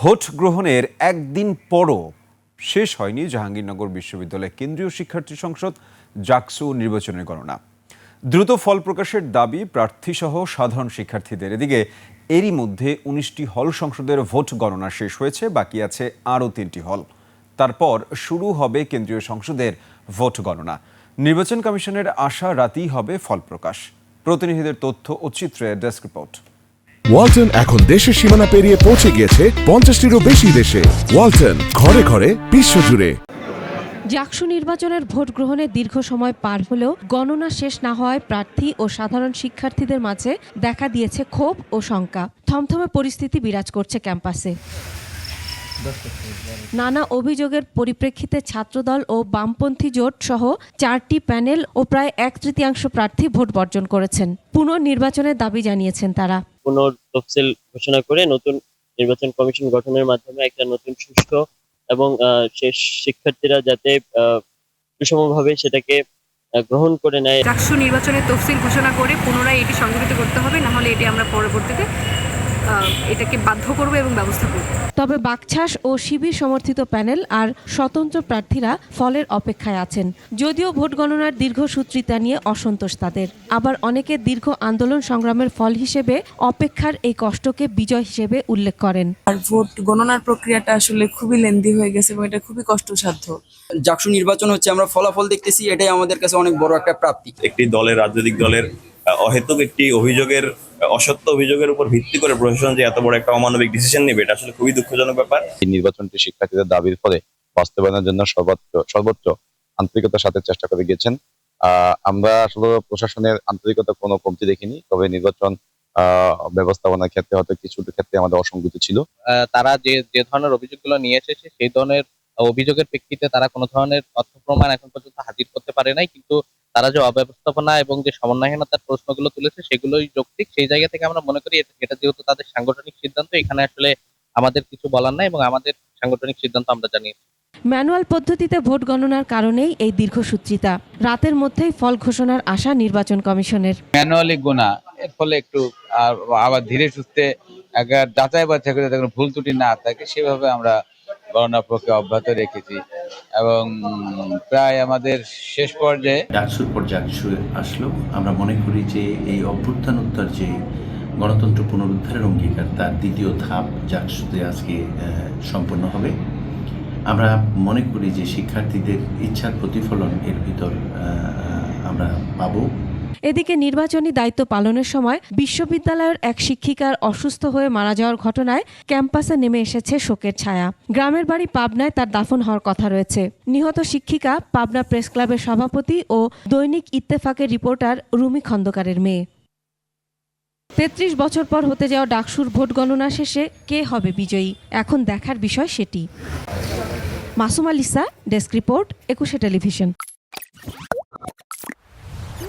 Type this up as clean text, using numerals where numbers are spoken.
Vote গ্রহণের একদিন পরও শেষ হয়নি জাহাঙ্গীরনগর বিশ্ববিদ্যালয় কেন্দ্রীয় শিক্ষার্থী সংসদ জাকসু নির্বাচনের গণনা। দ্রুত ফল প্রকাশের দাবি প্রার্থীসহ সাধারণ শিক্ষার্থীদের। এদিকে এরই মধ্যে ১৯টি হল সংসদের ভোট গণনা শেষ হয়েছে, বাকি আছে আরও ৩টি হল। তারপর শুরু হবে কেন্দ্রীয় সংসদের ভোট গণনা। নির্বাচন কমিশনের আশা রাতেই হবে ফল প্রকাশ। প্রতিনিধিদের তথ্য ও চিত্রে ডেস্ক রিপোর্ট। ওয়ালটন এখন দেশের সীমানা পেরিয়ে পৌঁছে গিয়েছে ৫০টিরও বেশি দেশে। ওয়ালটন, ঘরে ঘরে বিশ্বজুড়ে। জাকসু নির্বাচনের ভোট গ্রহণে দীর্ঘ সময় পার হলেও গণনা শেষ না হওয়ায় প্রার্থী ও সাধারণ শিক্ষার্থীদের মাঝে দেখা দিয়েছে ক্ষোভ ও শঙ্কা। থমথমে পরিস্থিতি বিরাজ করছে ক্যাম্পাসে। নানা অভিযোগের পরিপ্রেক্ষিতে ছাত্রদল ও বামপন্থী জোট সহ 4টি প্যানেল ও প্রায় 1/3 প্রার্থী ভোট বর্জন করেছেন। পুনর্নির্বাচনের দাবি জানিয়েছেন তারা। পুনর্তফসিল ঘোষণা করে নতুন নির্বাচন কমিশন গঠনের মাধ্যমে একটা নতুন সুষ্ঠু এবং শেষ শিক্ষার্থীরা যাতে সুষমভাবে সেটাকে গ্রহণ করে নেয়। জাকসু নির্বাচনের তফসিল ঘোষণা করে পুনরায় এটি সংগঠিত করতে হবে, না হলে এটি আমরা পরবর্তীতে এটাকে বাধ্য করব এবং ব্যবস্থা করব। তবে বাকছাস ও শিবির সমর্থিত প্যানেল আর স্বতন্ত্র প্রার্থীরা ফলের অপেক্ষায় আছেন। যদিও ভোট গণনার দীর্ঘসূত্রিতা নিয়ে অসন্তোষ তাদের। আবার অনেকে দীর্ঘ আন্দোলন সংগ্রামের ফল হিসেবে অপেক্ষার এই কষ্টকে বিজয় হিসেবে উল্লেখ করেন। আর ভোট গণনার প্রক্রিয়াটা আসলে খুবই লেন্দি হয়ে গেছে এবং এটা খুবই কষ্টসাধ্য। জাকসু নির্বাচন হচ্ছে, আমরা ফলাফল দেখতেছি, এটাই আমাদের কাছে অনেক বড় একটা প্রাপ্তি। একটি দলের, রাজনৈতিক দলের অহেতুক একটি অভিযোগের, অসত্য অভিযোগের উপর ভিত্তি করে প্রশাসন যে এত বড় একটা অমানবিক ডিসিশন নেবে, এটা আসলে খুবই দুঃখজনক ব্যাপার। এই নির্বাচনটি শিক্ষার্থীদের দাবির ফলে বাস্তবায়নের জন্য সর্বোচ্চ আন্তরিকতার সাথে চেষ্টা করে গেছেন। আমরা আসলে প্রশাসনের আন্তরিকতা কোনো কমতি দেখিনি, তবে নির্বাচন ব্যবস্থাপনার ক্ষেত্রে হয়তো কিছু ক্ষেত্রে আমাদের অসংগতি ছিল। তারা যে ধরনের অভিযোগগুলো নিয়ে এসেছে সেই ধরনের অভিযোগের প্রেক্ষিতে তারা কোনো ধরনের তথ্য প্রমাণ এখন পর্যন্ত হাজির করতে পারে নাই, কিন্তু তারা যে অব্যবস্থাপনা এবং যে সমন্বয়হীনতার প্রশ্নগুলো তুলেছে সেগুলোই যৌক্তিক। সেই জায়গা থেকে আমরা মনে করি এটা যেহেতু তাদের সাংগঠনিক সিদ্ধান্ত, এখানে আসলে আমাদের কিছু বলার নাই এবং আমাদের সাংগঠনিক সিদ্ধান্ত আমরা জানিয়েছি। ম্যানুয়াল পদ্ধতিতে ভোট গণনার কারণেই এই দীর্ঘসূত্রিতা। রাতের মধ্যেই ফল ঘোষণার আশা নির্বাচন কমিশনের। ম্যানুয়ালি গোনা, এর ফলে একটু আবার ধীরে সুস্থে যাচাই বাছাই করে কোনো ভুল ত্রুটি না থাকে সেভাবে আমরা গণনা প্রক্রিয়া অব্যাহত রেখেছি এবং প্রায় আমাদের শেষ পর্যায়ে জাকসুর পর জাকসু আসলো। আমরা মনে করি যে এই অভ্যুত্থানোত্তর যে গণতন্ত্র পুনরুদ্ধারের অঙ্গীকার, তার দ্বিতীয় ধাপ জাকসুতে আজকে সম্পন্ন হবে। আমরা মনে করি যে শিক্ষার্থীদের ইচ্ছার প্রতিফলন এর ভিতর আমরা পাবো। এদিকে নির্বাচনী দায়িত্ব পালনের সময় বিশ্ববিদ্যালয়ের এক শিক্ষিকার অসুস্থ হয়ে মারা যাওয়ার ঘটনায় ক্যাম্পাসে নেমে এসেছে শোকের ছায়া। গ্রামের বাড়ি পাবনায় তার দাফন হওয়ার কথা রয়েছে। নিহত শিক্ষিকা পাবনা প্রেস ক্লাবের সভাপতি ও দৈনিক ইত্তেফাকের রিপোর্টার রুমি খন্দকারের মেয়ে। ৩৩ বছর পর হতে যাওয়া ডাকসুর ভোট গণনা শেষে কে হবে বিজয়ী, এখন দেখার বিষয় সেটি। Masuma Lisa, desk report, ২১ television.